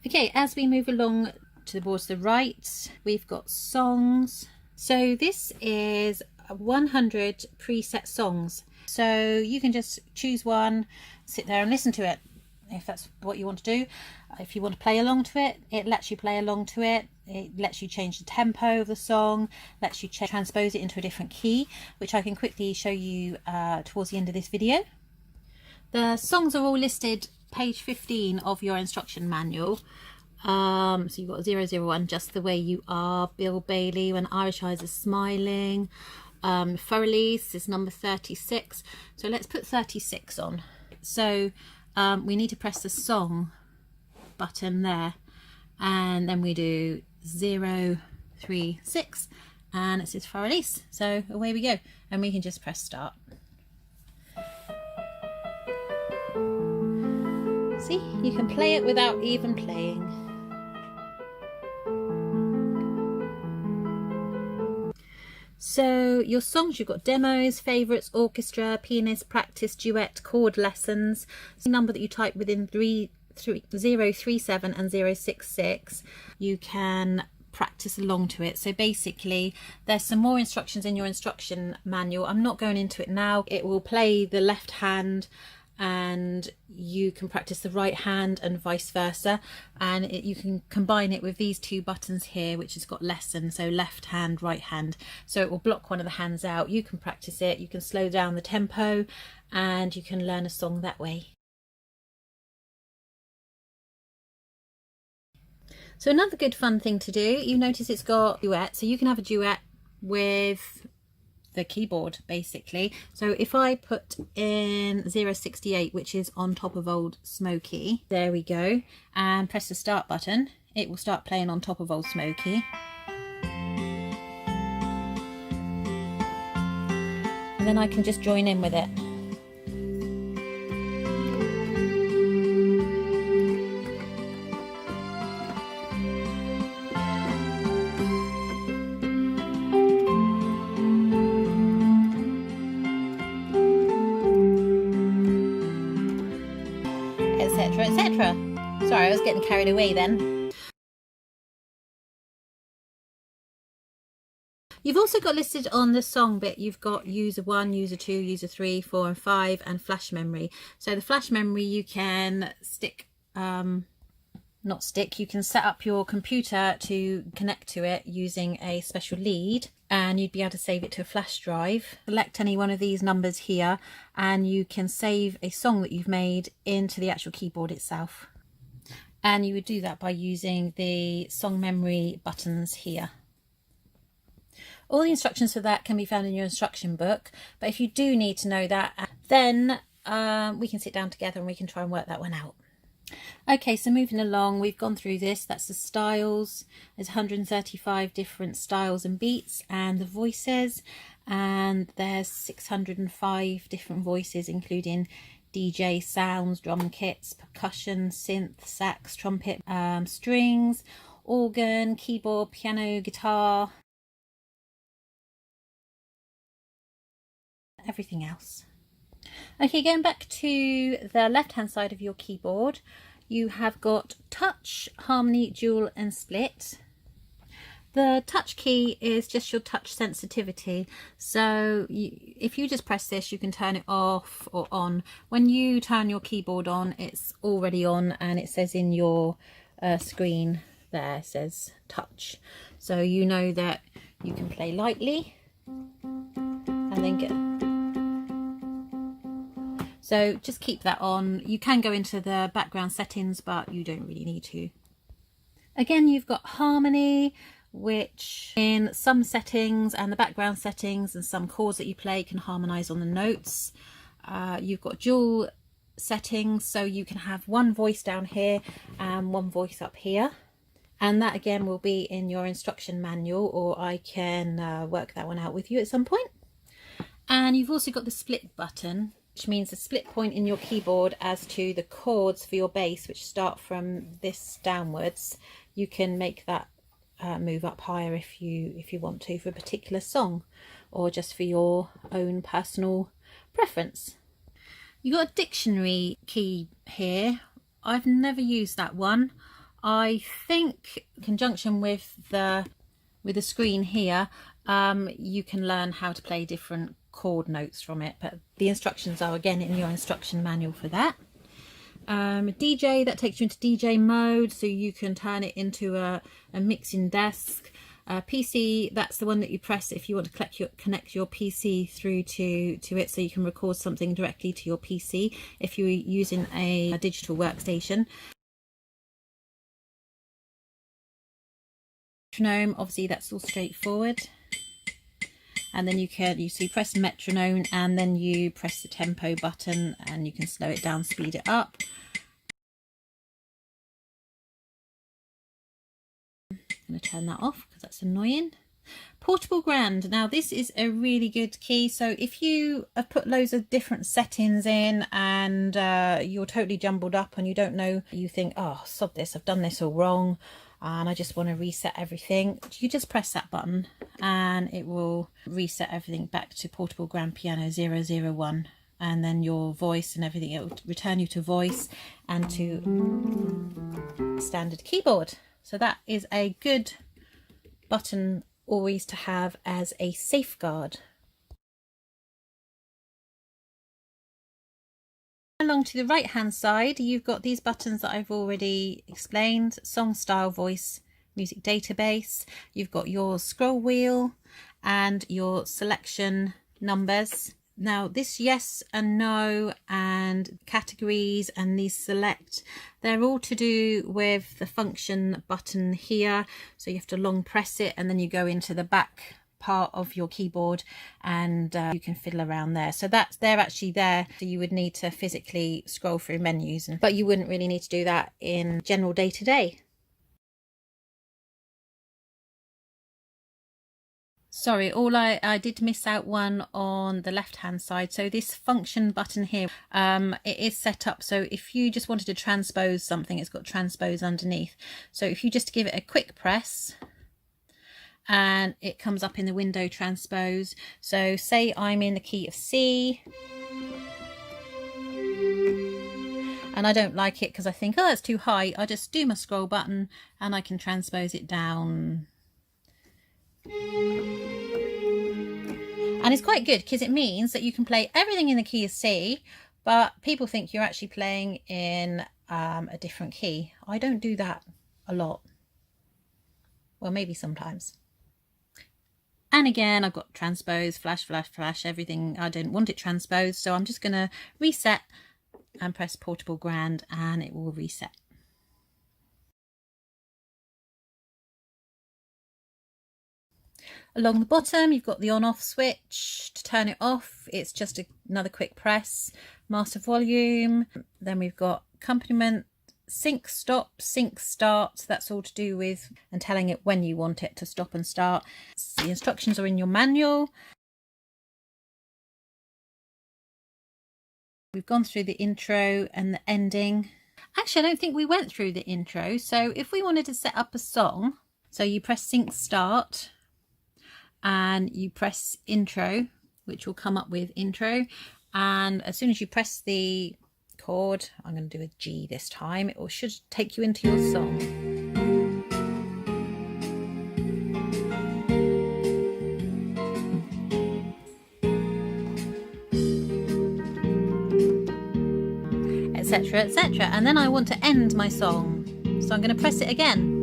Okay, as we move along towards the right, we've got songs. So this is 100 preset songs. So you can just choose one, sit there and listen to it if that's what you want to do. If you want to play along to it, it lets you play along to it. It lets you change the tempo of the song, lets you transpose it into a different key, which I can quickly show you towards the end of this video. The songs are all listed page 15 of your instruction manual. So you've got 001, Just the Way You Are, Bill Bailey, When Irish Eyes Are Smiling. For Release is number 36. So let's put 36 on. So we need to press the song button there, and then we do 036, and it says For Release. So away we go, and we can just press start. See, you can play it without even playing. So your songs, you've got demos, favourites, orchestra, pianist, practice, duet, chord lessons. The number that you type within 037 and 066, you can practice along to it. So basically there's some more instructions in your instruction manual. I'm not going into it now. It will play the left hand and you can practice the right hand and vice versa, and you can combine it with these two buttons here, which has got lesson, so left hand, right hand, so it will block one of the hands out. You can practice it, you can slow down the tempo, and you can learn a song that way. So another good fun thing to do, you notice it's got duet, so you can have a duet with the keyboard basically. So if I put in 068, which is On Top of Old Smoky, there we go, and press the start button, it will start playing On Top of Old Smoky. And then I can just join in with it. Etc. Sorry, I was getting carried away then. You've also got listed on the song bit, you've got user 1, user 2, user 3, 4 and 5, and flash memory. So the flash memory you can stick, you can set up your computer to connect to it using a special lead, and you'd be able to save it to a flash drive. Select any one of these numbers here and you can save a song that you've made into the actual keyboard itself. And you would do that by using the song memory buttons here. All the instructions for that can be found in your instruction book, but if you do need to know that, then we can sit down together and we can try and work that one out. Okay, so moving along, we've gone through this. That's the styles. There's 135 different styles and beats, and the voices, and there's 605 different voices, including DJ sounds, drum kits, percussion, synth, sax, trumpet, strings, organ, keyboard, piano, guitar, everything else. Okay, going back to the left hand side of your keyboard, you have got touch, harmony, dual and split. The touch key is just your touch sensitivity, so if you just press this you can turn it off or on. When you turn your keyboard on, it's already on and it says in your screen there, it says touch, so you know that you can play lightly and then get. So just keep that on. You can go into the background settings, but you don't really need to. Again, you've got harmony, which in some settings and the background settings and some chords that you play can harmonize on the notes. You've got dual settings, so you can have one voice down here and one voice up here. And that again will be in your instruction manual, or I can work that one out with you at some point. And you've also got the split button, which means the split point in your keyboard as to the chords for your bass, which start from this downwards. You can make that move up higher if you want to for a particular song, or just for your own personal preference. You've got a dictionary key here. I've never used that one. I think in conjunction with the screen here, you can learn how to play different chord notes from it, but the instructions are again in your instruction manual for that. DJ, that takes you into DJ mode, so you can turn it into a mixing desk. PC, that's the one that you press if you want to connect your PC through to it, so you can record something directly to your PC if you're using a digital workstation. Metronome, obviously that's all straightforward. And then you press metronome and then you press the tempo button and you can slow it down, speed it up. I'm going to turn that off because that's annoying. Portable grand. Now this is a really good key. So if you have put loads of different settings in and you're totally jumbled up and you don't know, you think, oh, sod this, I've done this all wrong and I just want to reset everything, you just press that button and it will reset everything back to portable grand piano 001, and then your voice and everything, it will return you to voice and to standard keyboard. So that is a good button always to have as a safeguard. Along to the right hand side, you've got these buttons that I've already explained: song, style, voice, music database. You've got your scroll wheel and your selection numbers. Now this yes and no and categories and these select, they're all to do with the function button here. So you have to long press it and then you go into the back part of your keyboard and you can fiddle around there. So they're actually there, so you would need to physically scroll through menus, but you wouldn't really need to do that in general day-to-day. Sorry, I did miss out one on the left hand side. So this function button here, it is set up so if you just wanted to transpose something, it's got transpose underneath. So if you just give it a quick press and it comes up in the window transpose. So say I'm in the key of C and I don't like it because I think, oh, that's too high. I just do my scroll button and I can transpose it down. And it's quite good because it means that you can play everything in the key of C, but people think you're actually playing in a different key. I don't do that a lot. Well, maybe sometimes. And again, I've got transpose, flash, flash, flash, everything. I don't want it transposed, so I'm just going to reset and press portable grand and it will reset. Along the bottom, you've got the on-off switch. To turn it off, it's just another quick press. Master volume. Then we've got accompaniment, sync stop, sync start. That's all to do with and telling it when you want it to stop and start. The instructions are in your manual. We've gone through the intro and the ending. Actually, I don't think we went through the intro. So if we wanted to set up a song, so you press sync start and you press intro, which will come up with intro, and as soon as you press the chord, I'm going to do a G this time, it should take you into your song. Etc, etc, and then I want to end my song, so I'm going to press it again.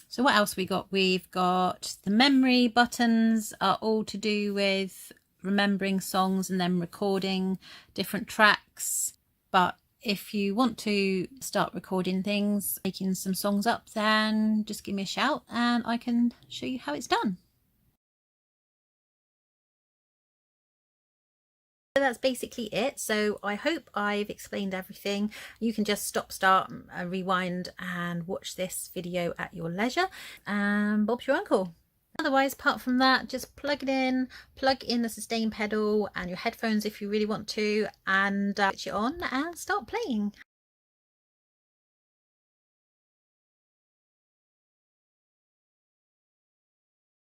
So what else we got? We've got the memory buttons are all to do with remembering songs and then recording different tracks. But if you want to start recording things, making some songs up, then just give me a shout and I can show you how it's done. So that's basically it. So I hope I've explained everything. You can just stop, start, rewind and watch this video at your leisure, and Bob's your uncle. Otherwise, apart from that, just plug in the sustain pedal and your headphones if you really want to, and switch it on and start playing.